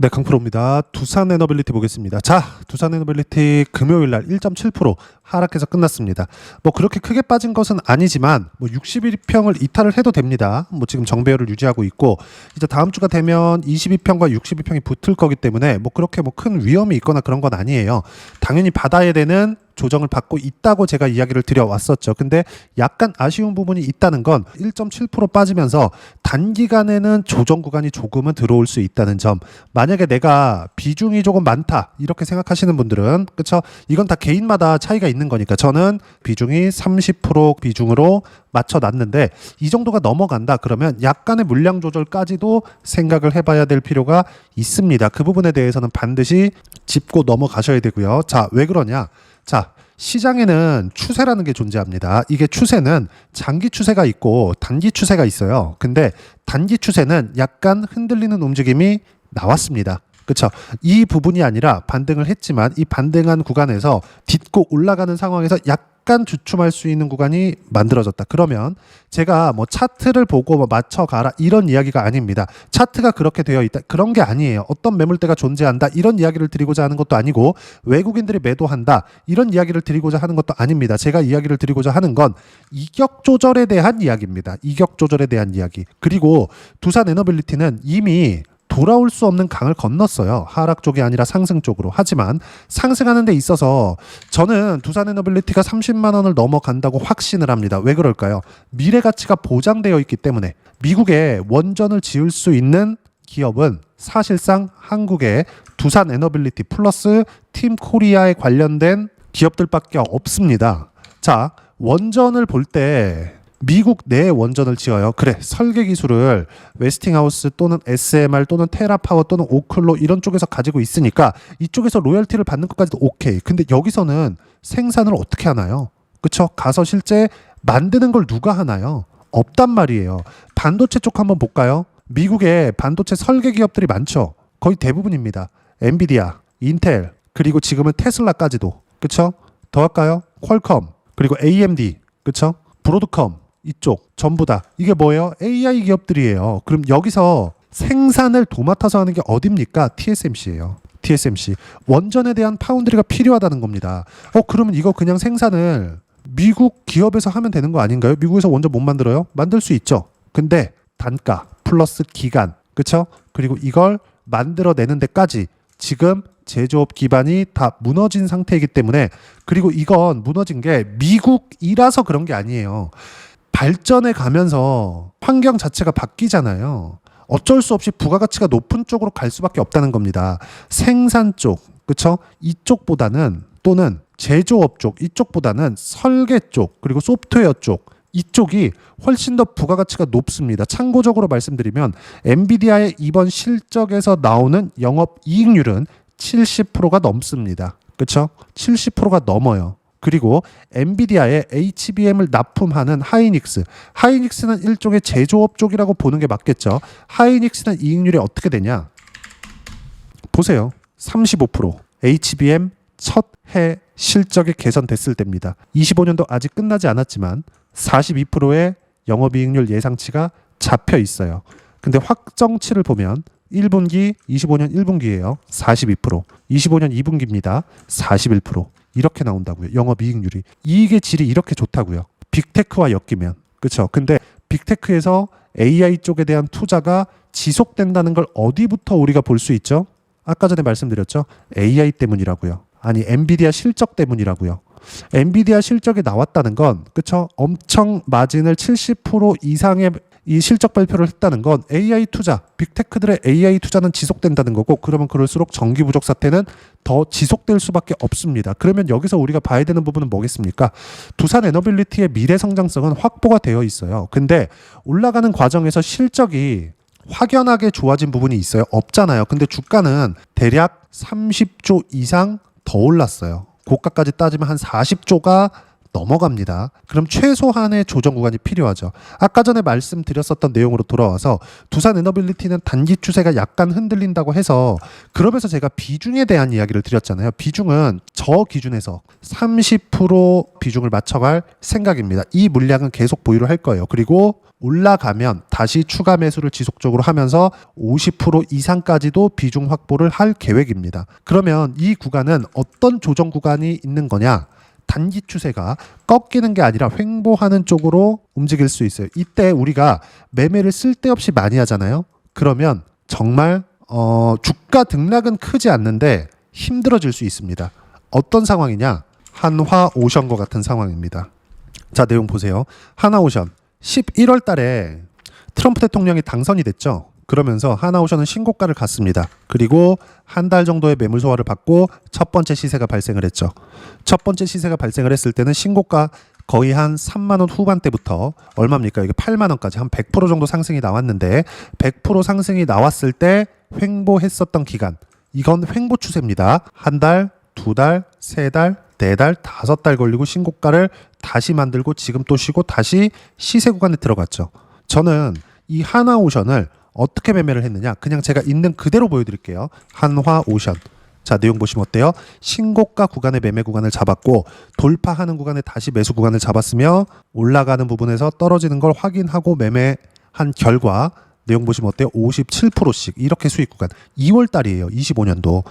네, 강프로입니다. 두산 에너빌리티 보겠습니다. 자, 두산 에너빌리티 금요일 날 1.7% 하락해서 끝났습니다. 뭐 그렇게 크게 빠진 것은 아니지만 뭐 61평을 이탈을 해도 됩니다. 뭐 지금 정배열을 유지하고 있고 이제 다음 주가 되면 22평과 62평이 붙을 거기 때문에 뭐 그렇게 뭐 큰 위험이 있거나 그런 건 아니에요. 당연히 받아야 되는 조정을 받고 있다고 제가 이야기를 드려왔었죠. 근데 약간 아쉬운 부분이 있다는 건 1.7% 빠지면서 단기간에는 조정 구간이 조금은 들어올 수 있다는 점. 만약에 내가 비중이 조금 많다 이렇게 생각하시는 분들은 그쵸? 이건 다 개인마다 차이가 있는 거니까 저는 비중이 30% 비중으로 맞춰놨는데 이 정도가 넘어간다 그러면 약간의 물량 조절까지도 생각을 해봐야 될 필요가 있습니다. 그 부분에 대해서는 반드시 짚고 넘어가셔야 되고요. 자, 왜 그러냐? 자, 시장에는 추세라는 게 존재합니다. 이게 추세는 장기 추세가 있고 단기 추세가 있어요. 근데 단기 추세는 약간 흔들리는 움직임이 나왔습니다. 그렇죠? 이 부분이 아니라 반등을 했지만 이 반등한 구간에서 딛고 올라가는 상황에서 약간 주춤할 수 있는 구간이 만들어졌다. 그러면 제가 뭐 차트를 보고 뭐 맞춰가라 이런 이야기가 아닙니다. 차트가 그렇게 되어 있다. 그런 게 아니에요. 어떤 매물대가 존재한다. 이런 이야기를 드리고자 하는 것도 아니고 외국인들이 매도한다. 이런 이야기를 드리고자 하는 것도 아닙니다. 제가 이야기를 드리고자 하는 건 이격 조절에 대한 이야기입니다. 이격 조절에 대한 이야기. 그리고 두산 에너빌리티는 이미 돌아올 수 없는 강을 건넜어요. 하락 쪽이 아니라 상승 쪽으로. 하지만 상승하는 데 있어서 저는 두산 에너빌리티가 30만 원을 넘어간다고 확신을 합니다. 왜 그럴까요? 미래 가치가 보장되어 있기 때문에 미국에 원전을 지을 수 있는 기업은 사실상 한국의 두산 에너빌리티 플러스 팀 코리아에 관련된 기업들밖에 없습니다. 자, 원전을 볼 때 미국 내 원전을 지어요. 그래, 설계 기술을 웨스팅하우스 또는 SMR 또는 테라파워 또는 오클로 이런 쪽에서 가지고 있으니까 이쪽에서 로열티를 받는 것까지도 오케이. 근데 여기서는 생산을 어떻게 하나요? 그쵸? 가서 실제 만드는 걸 누가 하나요? 없단 말이에요. 반도체 쪽 한번 볼까요? 미국에 반도체 설계 기업들이 많죠. 거의 대부분입니다. 엔비디아, 인텔, 그리고 지금은 테슬라까지도. 그쵸? 더 할까요? 퀄컴, 그리고 AMD, 그쵸? 브로드컴, 이쪽 전부 다 이게 뭐예요? AI 기업들이에요. 그럼 여기서 생산을 도맡아서 하는 게 어딥니까? TSMC예요. TSMC. 원전에 대한 파운드리가 필요하다는 겁니다. 그러면 이거 그냥 생산을 미국 기업에서 하면 되는 거 아닌가요? 미국에서 원전 못 만들어요? 만들 수 있죠. 근데 단가 플러스 기간, 그쵸? 그리고 이걸 만들어내는 데까지 지금 제조업 기반이 다 무너진 상태이기 때문에, 그리고 이건 무너진 게 미국이라서 그런 게 아니에요. 발전해 가면서 환경 자체가 바뀌잖아요. 어쩔 수 없이 부가가치가 높은 쪽으로 갈 수밖에 없다는 겁니다. 생산 쪽, 그쵸? 이쪽보다는, 또는 제조업 쪽, 이쪽보다는 설계 쪽, 그리고 소프트웨어 쪽, 이쪽이 훨씬 더 부가가치가 높습니다. 참고적으로 말씀드리면 엔비디아의 이번 실적에서 나오는 영업이익률은 70%가 넘습니다. 그쵸? 70%가 넘어요. 그리고 엔비디아의 HBM을 납품하는 하이닉스. 하이닉스는 일종의 제조업 쪽이라고 보는 게 맞겠죠. 하이닉스는 이익률이 어떻게 되냐? 보세요. 35%. HBM 첫 해 실적이 개선됐을 때입니다. 25년도 아직 끝나지 않았지만 42%의 영업이익률 예상치가 잡혀 있어요. 근데 확정치를 보면 1분기, 25년 1분기예요. 42%. 25년 2분기입니다. 41%. 이렇게 나온다고요. 영업이익률이. 이익의 질이 이렇게 좋다고요. 빅테크와 엮이면. 그렇죠? 근데 빅테크에서 AI 쪽에 대한 투자가 지속된다는 걸 어디부터 우리가 볼 수 있죠? 아까 전에 말씀드렸죠? AI 때문이라고요. 아니, 엔비디아 실적 때문이라고요. 엔비디아 실적이 나왔다는 건, 그쵸? 엄청 마진을 70% 이상의 이 실적 발표를 했다는 건 AI 투자, 빅테크들의 AI 투자는 지속된다는 거고, 그러면 그럴수록 전기 부족 사태는 더 지속될 수밖에 없습니다. 그러면 여기서 우리가 봐야 되는 부분은 뭐겠습니까? 두산 에너빌리티의 미래 성장성은 확보가 되어 있어요. 근데 올라가는 과정에서 실적이 확연하게 좋아진 부분이 있어요? 없잖아요. 근데 주가는 대략 30조 이상 더 올랐어요. 고가까지 따지면 한 40조가 넘어갑니다. 그럼 최소한의 조정 구간이 필요하죠. 아까 전에 말씀드렸었던 내용으로 돌아와서 두산 에너빌리티는 단기 추세가 약간 흔들린다고 해서, 그러면서 제가 비중에 대한 이야기를 드렸잖아요. 비중은 저 기준에서 30% 비중을 맞춰갈 생각입니다. 이 물량은 계속 보유를 할 거예요. 그리고 올라가면 다시 추가 매수를 지속적으로 하면서 50% 이상까지도 비중 확보를 할 계획입니다. 그러면 이 구간은 어떤 조정 구간이 있는 거냐? 단기 추세가 꺾이는 게 아니라 횡보하는 쪽으로 움직일 수 있어요. 이때 우리가 매매를 쓸데없이 많이 하잖아요. 그러면 정말 주가 등락은 크지 않는데 힘들어질 수 있습니다. 어떤 상황이냐? 한화오션과 같은 상황입니다. 자, 내용 보세요. 한화오션 11월 달에 트럼프 대통령이 당선이 됐죠. 그러면서 한화오션은 신고가를 갔습니다. 그리고 한 달 정도의 매물 소화를 받고 첫 번째 시세가 발생을 했죠. 첫 번째 시세가 발생을 했을 때는 신고가 거의 한 3만 원 후반대부터 얼마입니까? 이게 8만 원까지 한 100% 정도 상승이 나왔는데 100% 상승이 나왔을 때 횡보했었던 기간. 이건 횡보 추세입니다. 한 달, 두 달, 세 달, 네 달, 다섯 달 걸리고 신고가를 다시 만들고 지금 또 쉬고 다시 시세 구간에 들어갔죠. 저는 이 한화오션을 어떻게 매매를 했느냐? 그냥 제가 있는 그대로 보여드릴게요. 한화오션. 자, 내용 보시면 어때요? 신고가 구간의 매매 구간을 잡았고 돌파하는 구간에 다시 매수 구간을 잡았으며 올라가는 부분에서 떨어지는 걸 확인하고 매매한 결과 내용 보시면 어때요? 57%씩 이렇게 수익 구간. 2월 달이에요. 25년도.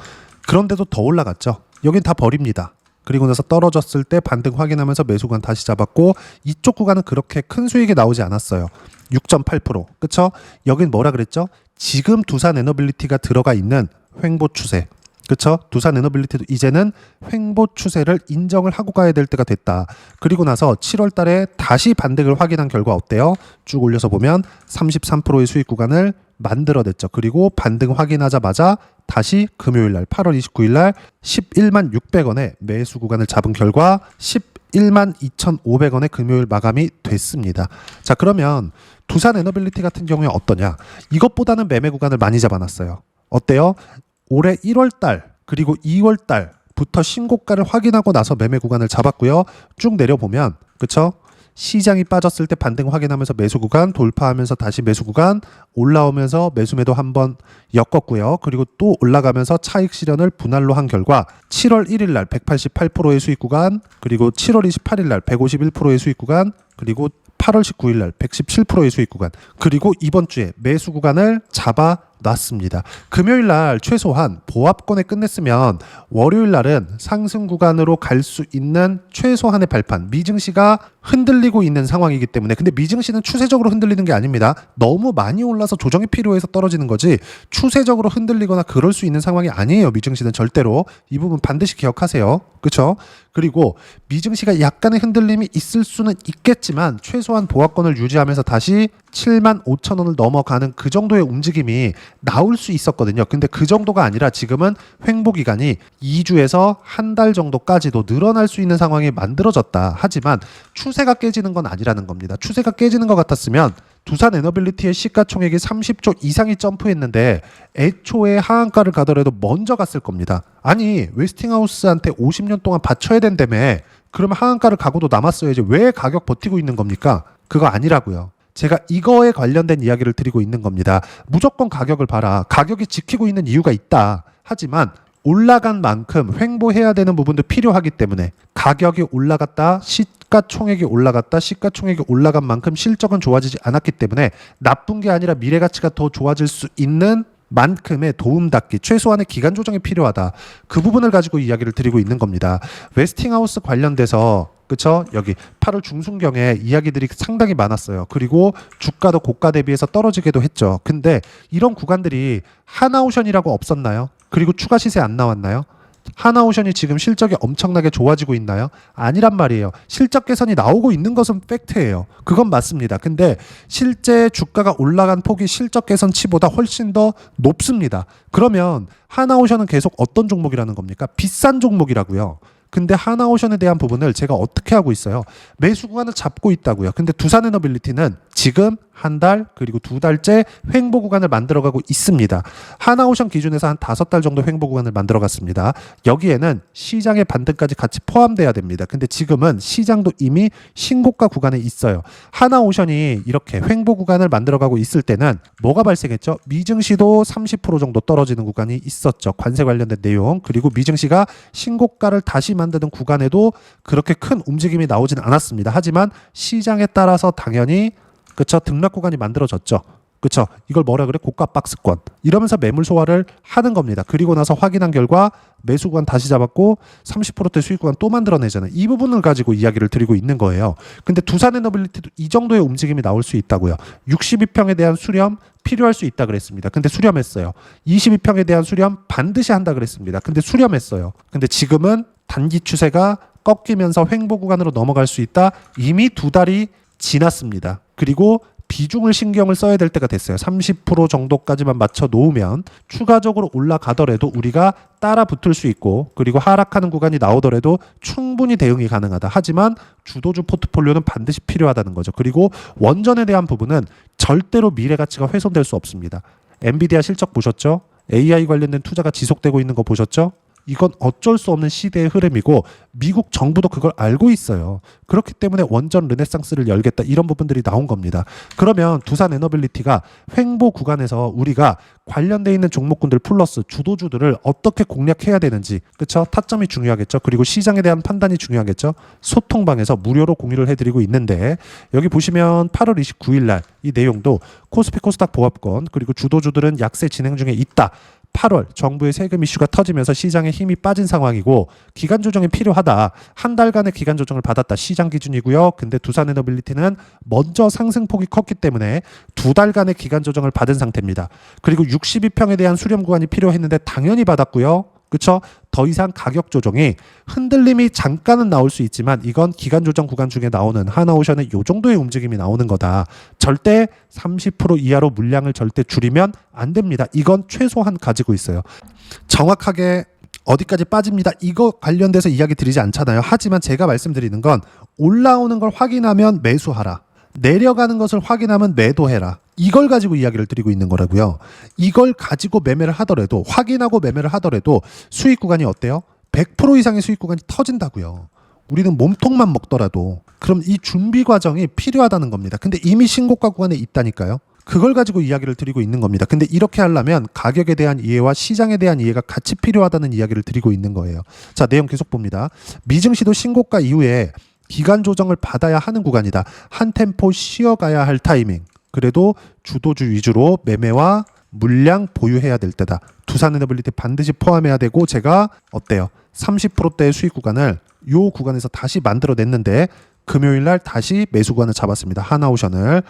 그런데도 더 올라갔죠. 여긴 다 버립니다. 그리고 나서 떨어졌을 때 반등 확인하면서 매수 구간 다시 잡았고 이쪽 구간은 그렇게 큰 수익이 나오지 않았어요. 6.8%. 그쵸? 여긴 뭐라 그랬죠? 지금 두산에너빌리티가 들어가 있는 횡보 추세. 그쵸? 두산에너빌리티도 이제는 횡보 추세를 인정을 하고 가야 될 때가 됐다. 그리고 나서 7월 달에 다시 반등을 확인한 결과 어때요? 쭉 올려서 보면 33%의 수익 구간을 만들어냈죠. 그리고 반등 확인하자마자 다시 금요일 날 8월 29일 날 11만 600원에 매수 구간을 잡은 결과 11만 2,500원에 금요일 마감이 됐습니다. 자, 그러면 두산에너빌리티 같은 경우에 어떠냐? 이것보다는 매매 구간을 많이 잡아놨어요. 어때요? 올해 1월 달 그리고 2월 달부터 신고가를 확인하고 나서 매매 구간을 잡았고요. 쭉 내려보면 그쵸? 시장이 빠졌을 때 반등 확인하면서 매수 구간 돌파하면서 다시 매수 구간 올라오면서 매수 매도 한번 엮었고요. 그리고 또 올라가면서 차익 실현을 분할로 한 결과 7월 1일 날 188%의 수익 구간 그리고 7월 28일 날 151%의 수익 구간 그리고 8월 19일 날 117%의 수익 구간 그리고 이번 주에 매수 구간을 잡아 놨습니다. 금요일 날 최소한 보합권에 끝냈으면 월요일 날은 상승 구간으로 갈 수 있는 최소한의 발판 미증시가 흔들리고 있는 상황이기 때문에 근데 미증시는 추세적으로 흔들리는 게 아닙니다. 너무 많이 올라서 조정이 필요해서 떨어지는 거지 추세적으로 흔들리거나 그럴 수 있는 상황이 아니에요. 미증시는 절대로 이 부분 반드시 기억하세요. 그렇죠? 그리고 미증시가 약간의 흔들림이 있을 수는 있겠지만 최소한 보합권을 유지하면서 다시 7만 5천 원을 넘어가는 그 정도의 움직임이 나올 수 있었거든요. 근데 그 정도가 아니라 지금은 횡보 기간이 2주에서 한 달 정도까지도 늘어날 수 있는 상황이 만들어졌다. 하지만 추세가 깨지는 건 아니라는 겁니다. 추세가 깨지는 것 같았으면 두산에너빌리티의 시가총액이 30조 이상이 점프했는데 애초에 하한가를 가더라도 먼저 갔을 겁니다. 아니 웨스팅하우스한테 50년 동안 바쳐야 된다며 그러면 하한가를 가고도 남았어야지 왜 가격 버티고 있는 겁니까? 그거 아니라고요. 제가 이거에 관련된 이야기를 드리고 있는 겁니다. 무조건 가격을 봐라. 가격이 지키고 있는 이유가 있다. 하지만 올라간 만큼 횡보해야 되는 부분도 필요하기 때문에 가격이 올라갔다 시가총액이 올라갔다 시가총액이 올라간 만큼 실적은 좋아지지 않았기 때문에 나쁜 게 아니라 미래 가치가 더 좋아질 수 있는 만큼의 도움닫기 최소한의 기간 조정이 필요하다. 그 부분을 가지고 이야기를 드리고 있는 겁니다. 웨스팅하우스 관련돼서 그쵸? 여기 8월 중순경에 이야기들이 상당히 많았어요. 그리고 주가도 고가 대비해서 떨어지기도 했죠. 근데 이런 구간들이 한화오션이라고 없었나요? 그리고 추가 시세 안 나왔나요? 한화오션이 지금 실적이 엄청나게 좋아지고 있나요? 아니란 말이에요. 실적 개선이 나오고 있는 것은 팩트예요. 그건 맞습니다. 근데 실제 주가가 올라간 폭이 실적 개선치보다 훨씬 더 높습니다. 그러면 한화오션은 계속 어떤 종목이라는 겁니까? 비싼 종목이라고요. 근데 한화오션에 대한 부분을 제가 어떻게 하고 있어요? 매수 구간을 잡고 있다고요. 근데 두산에너빌리티는 지금 한 달 그리고 두 달째 횡보 구간을 만들어가고 있습니다. 한화오션 기준에서 한 5달 정도 횡보 구간을 만들어갔습니다. 여기에는 시장의 반등까지 같이 포함돼야 됩니다. 근데 지금은 시장도 이미 신고가 구간에 있어요. 한화오션이 이렇게 횡보 구간을 만들어가고 있을 때는 뭐가 발생했죠? 미증시도 30% 정도 떨어지는 구간이 있었죠. 관세 관련된 내용 그리고 미증시가 신고가를 다시 만드는 구간에도 그렇게 큰 움직임이 나오진 않았습니다. 하지만 시장에 따라서 당연히 그쵸? 등락 구간이 만들어졌죠. 그쵸? 이걸 뭐라 그래? 고가 박스권. 이러면서 매물 소화를 하는 겁니다. 그리고 나서 확인한 결과 매수 구간 다시 잡았고 30%대 수익 구간 또 만들어내잖아요. 이 부분을 가지고 이야기를 드리고 있는 거예요. 근데 두산에너빌리티도 이 정도의 움직임이 나올 수 있다고요. 62평에 대한 수렴 필요할 수 있다 그랬습니다. 근데 수렴했어요. 22평에 대한 수렴 반드시 한다 그랬습니다. 근데 수렴했어요. 근데 지금은 단기 추세가 꺾이면서 횡보 구간으로 넘어갈 수 있다. 이미 2달이 지났습니다. 그리고 비중을 신경을 써야 될 때가 됐어요. 30% 정도까지만 맞춰 놓으면 추가적으로 올라가더라도 우리가 따라 붙을 수 있고, 그리고 하락하는 구간이 나오더라도 충분히 대응이 가능하다. 하지만 주도주 포트폴리오는 반드시 필요하다는 거죠. 그리고 원전에 대한 부분은 절대로 미래 가치가 훼손될 수 없습니다. 엔비디아 실적 보셨죠? AI 관련된 투자가 지속되고 있는 거 보셨죠? 이건 어쩔 수 없는 시대의 흐름이고 미국 정부도 그걸 알고 있어요. 그렇기 때문에 원전 르네상스를 열겠다, 이런 부분들이 나온 겁니다. 그러면 두산에너빌리티가 횡보 구간에서 우리가 관련돼 있는 종목군들 플러스 주도주들을 어떻게 공략해야 되는지, 그렇죠? 타점이 중요하겠죠. 그리고 시장에 대한 판단이 중요하겠죠. 소통방에서 무료로 공유를 해드리고 있는데, 여기 보시면 8월 29일 날 이 내용도 코스피 코스닥 보합권 그리고 주도주들은 약세 진행 중에 있다. 8월 정부의 세금 이슈가 터지면서 시장에 힘이 빠진 상황이고 기간 조정이 필요하다. 한 달간의 기간 조정을 받았다. 시장 기준이고요. 근데 두산에너빌리티는 먼저 상승폭이 컸기 때문에 2달간의 기간 조정을 받은 상태입니다. 그리고 62평에 대한 수렴 구간이 필요했는데 당연히 받았고요. 그렇죠? 더 이상 가격 조정이 흔들림이 잠깐은 나올 수 있지만 이건 기간 조정 구간 중에 나오는 하나오션의 이 정도의 움직임이 나오는 거다. 절대 30% 이하로 물량을 절대 줄이면 안 됩니다. 이건 최소한 가지고 있어요. 정확하게 어디까지 빠집니다. 이거 관련돼서 이야기 드리지 않잖아요. 하지만 제가 말씀드리는 건 올라오는 걸 확인하면 매수하라. 내려가는 것을 확인하면 매도해라. 이걸 가지고 이야기를 드리고 있는 거라고요. 이걸 가지고 매매를 하더라도, 확인하고 매매를 하더라도 수익 구간이 어때요? 100% 이상의 수익 구간이 터진다고요. 우리는 몸통만 먹더라도. 그럼 이 준비 과정이 필요하다는 겁니다. 근데 이미 신고가 구간에 있다니까요. 그걸 가지고 이야기를 드리고 있는 겁니다. 근데 이렇게 하려면 가격에 대한 이해와 시장에 대한 이해가 같이 필요하다는 이야기를 드리고 있는 거예요. 자, 내용 계속 봅니다. 미증시도 신고가 이후에 기간 조정을 받아야 하는 구간이다. 한 템포 쉬어가야 할 타이밍. 그래도 주도주 위주로 매매와 물량 보유해야 될 때다. 두산에너빌리티 반드시 포함해야 되고, 제가 어때요? 30%대의 수익 구간을 요 구간에서 다시 만들어냈는데 금요일 날 다시 매수 구간을 잡았습니다. 하나오션을.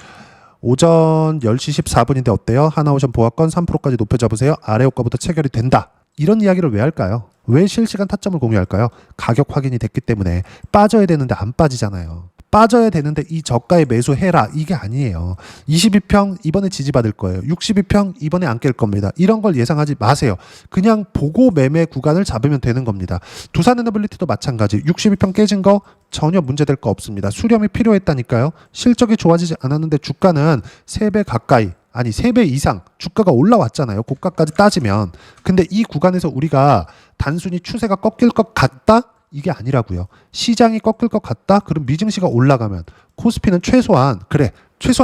오전 10시 14분인데 어때요? 하나오션 보합권 3%까지 높여 잡으세요. 아래 호가부터 체결이 된다. 이런 이야기를 왜 할까요? 왜 실시간 타점을 공유할까요? 가격 확인이 됐기 때문에. 빠져야 되는데 안 빠지잖아요. 빠져야 되는데 이 저가에 매수해라, 이게 아니에요. 22평 이번에 지지받을 거예요. 62평 이번에 안 깰 겁니다. 이런 걸 예상하지 마세요. 그냥 보고 매매 구간을 잡으면 되는 겁니다. 두산에너빌리티도 마찬가지. 62평 깨진 거 전혀 문제될 거 없습니다. 수렴이 필요했다니까요. 실적이 좋아지지 않았는데 주가는 3배 가까이, 아니 3배 이상 주가가 올라왔잖아요. 고가까지 따지면. 근데 이 구간에서 우리가 단순히 추세가 꺾일 것 같다? 이게 아니라고요. 시장이 꺾일 것 같다? 그럼 미증시가 올라가면 코스피는 최소한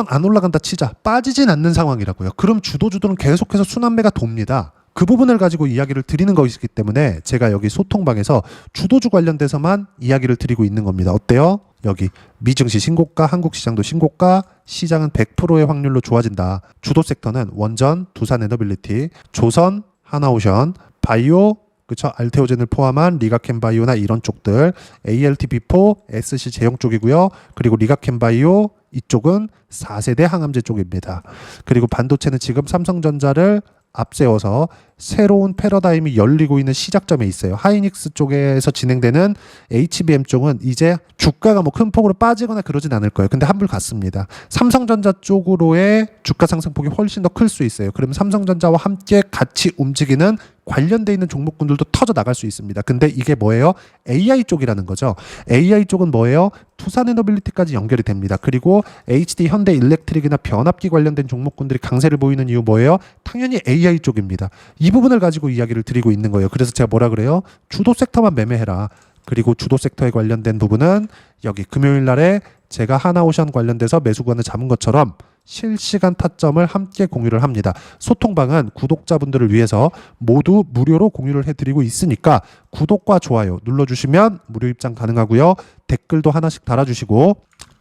안 올라간다 치자. 빠지진 않는 상황이라고요. 그럼 주도주들은 계속해서 순환매가 돕니다. 그 부분을 가지고 이야기를 드리는 것이기 때문에 제가 여기 소통방에서 주도주 관련돼서만 이야기를 드리고 있는 겁니다. 어때요? 여기 미증시 신고가, 한국시장도 신고가, 시장은 100%의 확률로 좋아진다. 주도 섹터는 원전, 두산에너빌리티, 조선, 하나오션, 바이오, 그쵸? 알테오젠을 포함한 리가켄바이오나 이런 쪽들, ALT-B4, SC 제형 쪽이고요. 그리고 리가켄바이오 이쪽은 4세대 항암제 쪽입니다. 그리고 반도체는 지금 삼성전자를 앞세워서 새로운 패러다임이 열리고 있는 시작점에 있어요. 하이닉스 쪽에서 진행되는 HBM 쪽은 이제 주가가 뭐 큰 폭으로 빠지거나 그러진 않을 거예요. 근데 한물 갔습니다. 삼성전자 쪽으로의 주가 상승폭이 훨씬 더 클 수 있어요. 그러면 삼성전자와 함께 같이 움직이는 관련돼 있는 종목군들도 터져 나갈 수 있습니다. 근데 이게 뭐예요? AI 쪽이라는 거죠. AI 쪽은 뭐예요? 투산에너빌리티까지 연결이 됩니다. 그리고 HD 현대일렉트릭이나 변압기 관련된 종목군들이 강세를 보이는 이유 뭐예요? 당연히 AI 쪽입니다. 이 부분을 가지고 이야기를 드리고 있는 거예요. 그래서 제가 뭐라 그래요? 주도 섹터만 매매해라. 그리고 주도 섹터에 관련된 부분은 여기 금요일 날에 제가 하나오션 관련돼서 매수 구간을 잡은 것처럼 실시간 타점을 함께 공유를 합니다. 소통방은 구독자분들을 위해서 모두 무료로 공유를 해드리고 있으니까 구독과 좋아요 눌러주시면 무료 입장 가능하고요. 댓글도 하나씩 달아주시고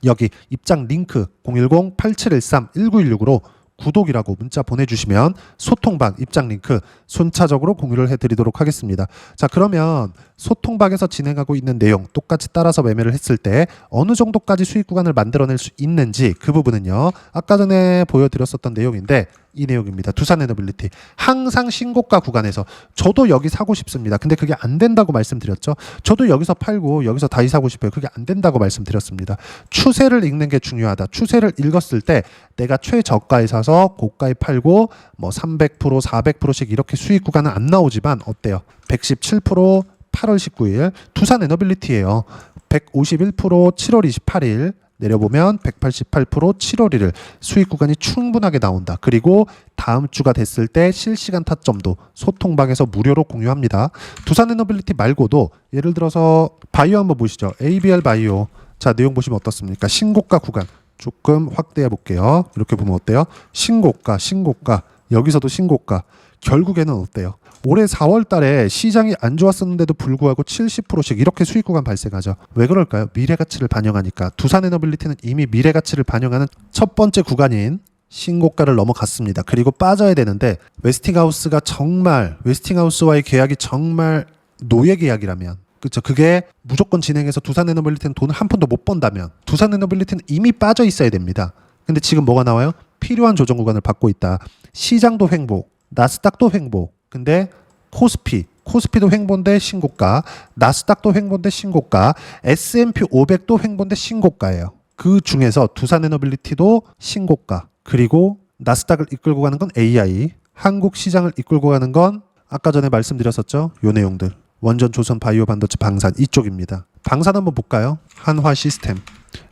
여기 입장 링크 010-8713-1916으로 구독이라고 문자 보내주시면 소통방 입장 링크 순차적으로 공유를 해드리도록 하겠습니다. 자, 그러면 소통방에서 진행하고 있는 내용 똑같이 따라서 매매를 했을 때 어느 정도까지 수익 구간을 만들어낼 수 있는지 그 부분은요, 아까 전에 보여드렸었던 내용인데 이 내용입니다. 두산에너빌리티 항상 신고가 구간에서 저도 여기 사고 싶습니다. 근데 그게 안 된다고 말씀드렸죠. 저도 여기서 팔고 여기서 다시 사고 싶어요. 그게 안 된다고 말씀드렸습니다. 추세를 읽는 게 중요하다. 추세를 읽었을 때 내가 최저가에 사서 고가에 팔고 뭐 300%, 400%씩 이렇게 수익 구간은 안 나오지만 어때요? 117% 8월 19일 두산에너빌리티예요. 151% 7월 28일 내려보면 188% 7월 1일 수익 구간이 충분하게 나온다. 그리고 다음 주가 됐을 때 실시간 타점도 소통방에서 무료로 공유합니다. 두산에너빌리티 말고도 예를 들어서 바이오 한번 보시죠. ABR 바이오. 자, 내용 보시면 어떻습니까? 신고가 구간 조금 확대해 볼게요. 이렇게 보면 어때요? 신고가, 신고가. 여기서도 신고가. 결국에는 어때요? 올해 4월 달에 시장이 안 좋았었는데도 불구하고 70%씩 이렇게 수익 구간 발생하죠. 왜 그럴까요? 미래 가치를 반영하니까. 두산에너빌리티는 이미 미래 가치를 반영하는 첫 번째 구간인 신고가를 넘어갔습니다. 그리고 빠져야 되는데 웨스팅하우스와의 계약이 정말 노예 계약이라면, 그렇죠. 그게 무조건 진행해서 두산에너빌리티는 돈을 한 푼도 못 번다면 두산에너빌리티는 이미 빠져 있어야 됩니다. 근데 지금 뭐가 나와요? 필요한 조정 구간을 받고 있다. 시장도 횡보, 나스닥도 횡보. 근데 코스피도 횡보인데 신고가, 나스닥도 횡보인데 신고가, S&P 500도 횡보인데 신고가예요. 그 중에서 두산에너빌리티도 신고가, 그리고 나스닥을 이끌고 가는 건 AI, 한국 시장을 이끌고 가는 건 아까 전에 말씀드렸었죠. 요 내용들. 원전, 조선, 바이오, 반도체, 방산 이쪽입니다. 방산 한번 볼까요? 한화 시스템.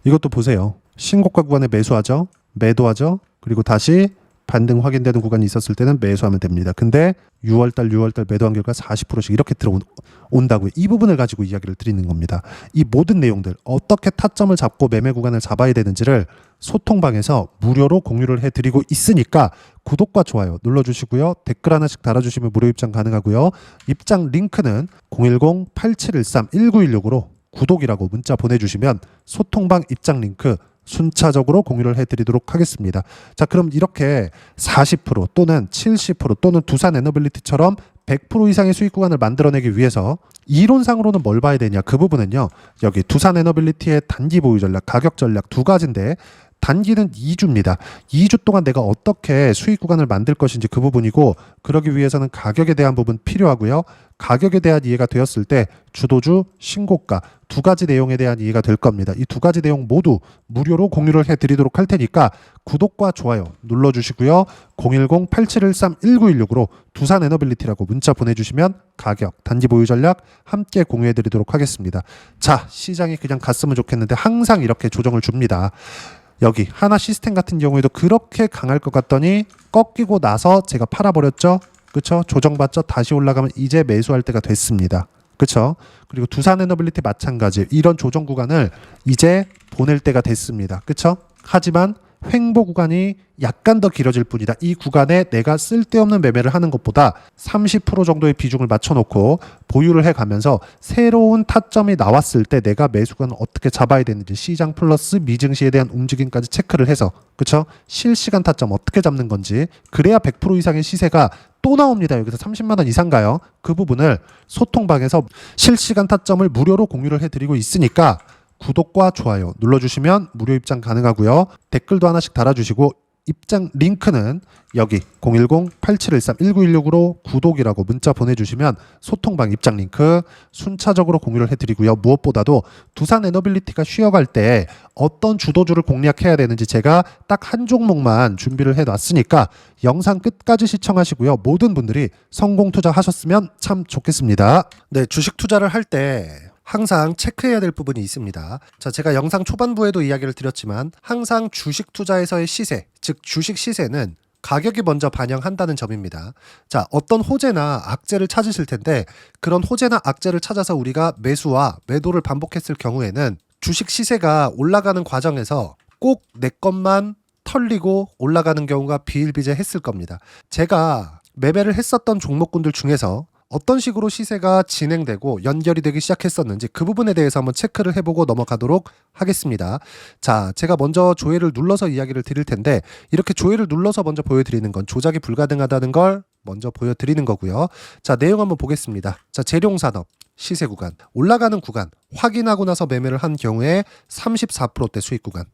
이것도 보세요. 신고가 구간에 매수하죠. 매도하죠. 그리고 다시 반등 확인되는 구간이 있었을 때는 매수하면 됩니다. 근데 6월달 매도한 결과 40%씩 이렇게 들어온다고요. 이 부분을 가지고 이야기를 드리는 겁니다. 이 모든 내용들 어떻게 타점을 잡고 매매 구간을 잡아야 되는지를 소통방에서 무료로 공유를 해드리고 있으니까 구독과 좋아요 눌러주시고요. 댓글 하나씩 달아주시면 무료 입장 가능하고요. 입장 링크는 010-8713-1916으로 구독이라고 문자 보내주시면 소통방 입장 링크 순차적으로 공유를 해드리도록 하겠습니다. 자, 그럼 이렇게 40% 또는 70% 또는 두산에너빌리티처럼 100% 이상의 수익 구간을 만들어내기 위해서 이론상으로는 뭘 봐야 되냐? 그 부분은요. 여기 두산에너빌리티의 단기 보유 전략, 가격 전략 두 가지인데 단기는 2주입니다. 2주 동안 내가 어떻게 수익 구간을 만들 것인지 그 부분이고, 그러기 위해서는 가격에 대한 부분 필요하고요. 가격에 대한 이해가 되었을 때 주도주, 신고가 두 가지 내용에 대한 이해가 될 겁니다. 이 두 가지 내용 모두 무료로 공유를 해드리도록 할 테니까 구독과 좋아요 눌러주시고요. 010-8713-1916으로 두산에너빌리티라고 문자 보내주시면 가격, 단기 보유 전략 함께 공유해드리도록 하겠습니다. 자, 시장이 그냥 갔으면 좋겠는데 항상 이렇게 조정을 줍니다. 여기 하나 시스템 같은 경우에도 그렇게 강할 것 같더니 꺾이고 나서 제가 팔아버렸죠. 그쵸? 조정받죠. 다시 올라가면 이제 매수할 때가 됐습니다. 그쵸? 그리고 두산에너빌리티 마찬가지. 이런 조정 구간을 이제 보낼 때가 됐습니다. 그쵸? 하지만 횡보 구간이 약간 더 길어질 뿐이다. 이 구간에 내가 쓸데없는 매매를 하는 것보다 30% 정도의 비중을 맞춰놓고 보유를 해가면서 새로운 타점이 나왔을 때 내가 매수관을 어떻게 잡아야 되는지 시장 플러스 미증시에 대한 움직임까지 체크를 해서, 그쵸? 실시간 타점 어떻게 잡는 건지, 그래야 100% 이상의 시세가 또 나옵니다. 여기서 30만 원 이상 가요. 그 부분을 소통방에서 실시간 타점을 무료로 공유를 해드리고 있으니까 구독과 좋아요 눌러주시면 무료 입장 가능하고요. 댓글도 하나씩 달아주시고 입장 링크는 여기 010-8713-1916으로 구독이라고 문자 보내주시면 소통방 입장 링크 순차적으로 공유를 해드리고요. 무엇보다도 두산에너빌리티가 쉬어갈 때 어떤 주도주를 공략해야 되는지 제가 딱 한 종목만 준비를 해놨으니까 영상 끝까지 시청하시고요. 모든 분들이 성공 투자하셨으면 참 좋겠습니다. 네, 주식 투자를 할 때 항상 체크해야 될 부분이 있습니다. 자, 제가 영상 초반부에도 이야기를 드렸지만 항상 주식 투자에서의 시세, 즉 주식 시세는 가격이 먼저 반영한다는 점입니다. 자, 어떤 호재나 악재를 찾으실 텐데 그런 호재나 악재를 찾아서 우리가 매수와 매도를 반복했을 경우에는 주식 시세가 올라가는 과정에서 꼭 내 것만 털리고 올라가는 경우가 비일비재했을 겁니다. 제가 매매를 했었던 종목군들 중에서 어떤 식으로 시세가 진행되고 연결이 되기 시작했었는지 그 부분에 대해서 한번 체크를 해보고 넘어가도록 하겠습니다. 자, 제가 먼저 조회를 눌러서 이야기를 드릴 텐데 이렇게 조회를 눌러서 먼저 보여드리는 건 조작이 불가능하다는 걸 먼저 보여드리는 거고요. 자, 내용 한번 보겠습니다. 자, 재룡산업 시세 구간, 올라가는 구간 확인하고 나서 매매를 한 경우에 34%대 수익 구간.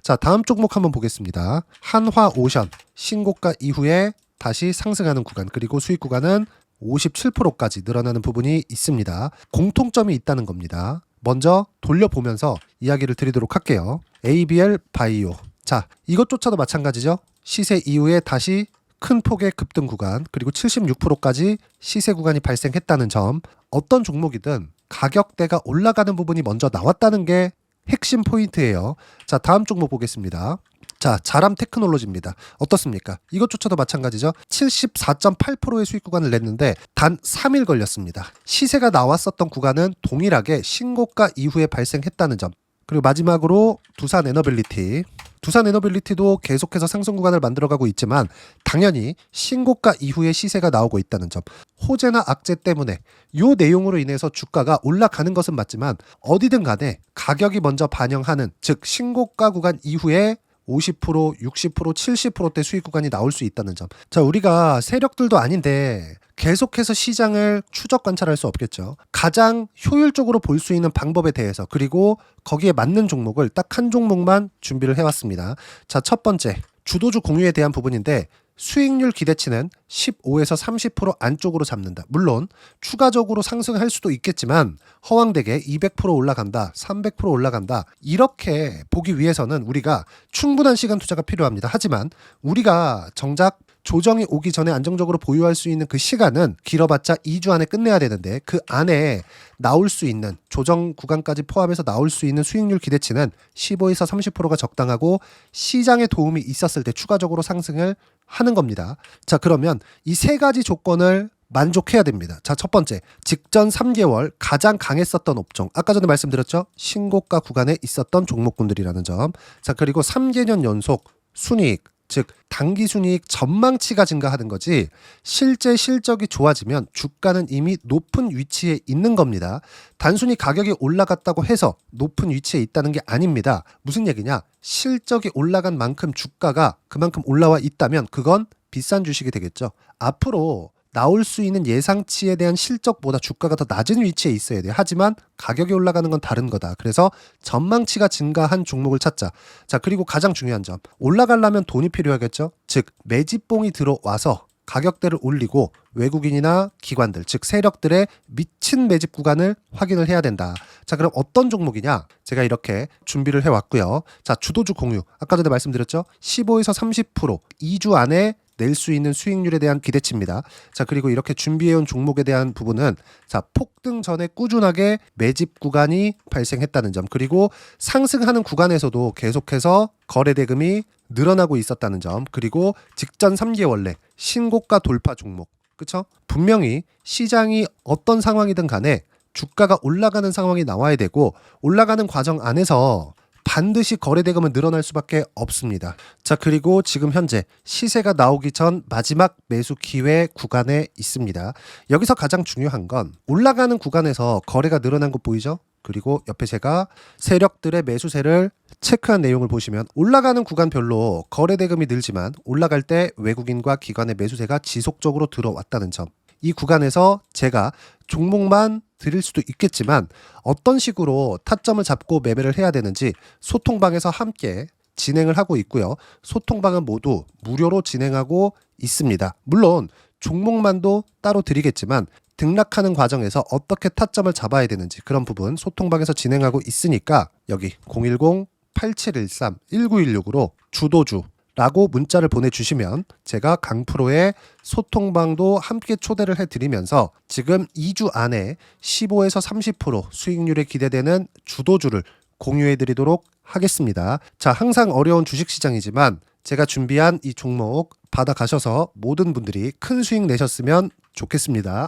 자, 다음 종목 한번 보겠습니다. 한화오션 신고가 이후에 다시 상승하는 구간, 그리고 수익 구간은 57%까지 늘어나는 부분이 있습니다. 공통점이 있다는 겁니다. 먼저 돌려보면서 이야기를 드리도록 할게요. ABL 바이오. 자, 이것조차도 마찬가지죠. 시세 이후에 다시 큰 폭의 급등 구간, 그리고 76%까지 시세 구간이 발생했다는 점. 어떤 종목이든 가격대가 올라가는 부분이 먼저 나왔다는 게 핵심 포인트예요. 자, 다음 종목 보겠습니다. 자, 자람 테크놀로지입니다. 어떻습니까? 이것조차도 마찬가지죠. 74.8%의 수익 구간을 냈는데 단 3일 걸렸습니다. 시세가 나왔었던 구간은 동일하게 신고가 이후에 발생했다는 점. 그리고 마지막으로 두산 에너빌리티. 두산 에너빌리티도 계속해서 상승 구간을 만들어가고 있지만 당연히 신고가 이후에 시세가 나오고 있다는 점. 호재나 악재 때문에 이 내용으로 인해서 주가가 올라가는 것은 맞지만 어디든 간에 가격이 먼저 반영하는, 즉 신고가 구간 이후에 50%, 60%, 70%대 수익 구간이 나올 수 있다는 점. 자, 우리가 세력들도 아닌데 계속해서 시장을 추적 관찰할 수 없겠죠. 가장 효율적으로 볼 수 있는 방법에 대해서, 그리고 거기에 맞는 종목을 딱 한 종목만 준비를 해왔습니다. 자, 첫 번째 주도주 공유에 대한 부분인데 수익률 기대치는 15에서 30% 안쪽으로 잡는다. 물론 추가적으로 상승할 수도 있겠지만 허황되게 200% 올라간다, 300% 올라간다, 이렇게 보기 위해서는 우리가 충분한 시간 투자가 필요합니다. 하지만 우리가 정작 조정이 오기 전에 안정적으로 보유할 수 있는 그 시간은 길어봤자 2주 안에 끝내야 되는데 그 안에 나올 수 있는, 조정 구간까지 포함해서 나올 수 있는 수익률 기대치는 15에서 30%가 적당하고 시장에 도움이 있었을 때 추가적으로 상승을 하는 겁니다. 자, 그러면 이 세 가지 조건을 만족해야 됩니다. 자, 첫 번째, 직전 3개월 가장 강했었던 업종. 아까 전에 말씀드렸죠? 신고가 구간에 있었던 종목군들이라는 점. 자, 그리고 3개년 연속 순이익, 즉 단기 순이익 전망치가 증가하는 거지 실제 실적이 좋아지면 주가는 이미 높은 위치에 있는 겁니다. 단순히 가격이 올라갔다고 해서 높은 위치에 있다는 게 아닙니다. 무슨 얘기냐? 실적이 올라간 만큼 주가가 그만큼 올라와 있다면 그건 비싼 주식이 되겠죠. 앞으로 나올 수 있는 예상치에 대한 실적보다 주가가 더 낮은 위치에 있어야 돼요. 하지만 가격이 올라가는 건 다른 거다. 그래서 전망치가 증가한 종목을 찾자. 자, 그리고 가장 중요한 점. 올라가려면 돈이 필요하겠죠. 즉 매집봉이 들어와서 가격대를 올리고 외국인이나 기관들, 즉 세력들의 미친 매집 구간을 확인을 해야 된다. 자, 그럼 어떤 종목이냐? 제가 이렇게 준비를 해왔고요. 자, 주도주 공유. 아까 전에 말씀드렸죠. 15에서 30% 2주 안에 낼 수 있는 수익률에 대한 기대치입니다. 자, 그리고 이렇게 준비해온 종목에 대한 부분은 자, 폭등 전에 꾸준하게 매집 구간이 발생했다는 점, 그리고 상승하는 구간에서도 계속해서 거래 대금이 늘어나고 있었다는 점, 그리고 직전 3개월 내 신고가 돌파 종목. 그쵸? 분명히 시장이 어떤 상황이든 간에 주가가 올라가는 상황이 나와야 되고 올라가는 과정 안에서 반드시 거래 대금은 늘어날 수밖에 없습니다. 자, 그리고 지금 현재 시세가 나오기 전 마지막 매수 기회 구간에 있습니다. 여기서 가장 중요한 건 올라가는 구간에서 거래가 늘어난 거 보이죠? 그리고 옆에 제가 세력들의 매수세를 체크한 내용을 보시면 올라가는 구간별로 거래 대금이 늘지만 올라갈 때 외국인과 기관의 매수세가 지속적으로 들어왔다는 점. 이 구간에서 제가 종목만 드릴 수도 있겠지만 어떤 식으로 타점을 잡고 매매를 해야 되는지 소통방에서 함께 진행을 하고 있고요. 소통방은 모두 무료로 진행하고 있습니다. 물론 종목만도 따로 드리겠지만 등락하는 과정에서 어떻게 타점을 잡아야 되는지 그런 부분 소통방에서 진행하고 있으니까 여기 010-8713-1916으로 주도주 라고 문자를 보내주시면 제가 강프로의 소통방도 함께 초대를 해드리면서 지금 2주 안에 15에서 30% 수익률에 기대되는 주도주를 공유해드리도록 하겠습니다. 자, 항상 어려운 주식시장이지만 제가 준비한 이 종목 받아가셔서 모든 분들이 큰 수익 내셨으면 좋겠습니다.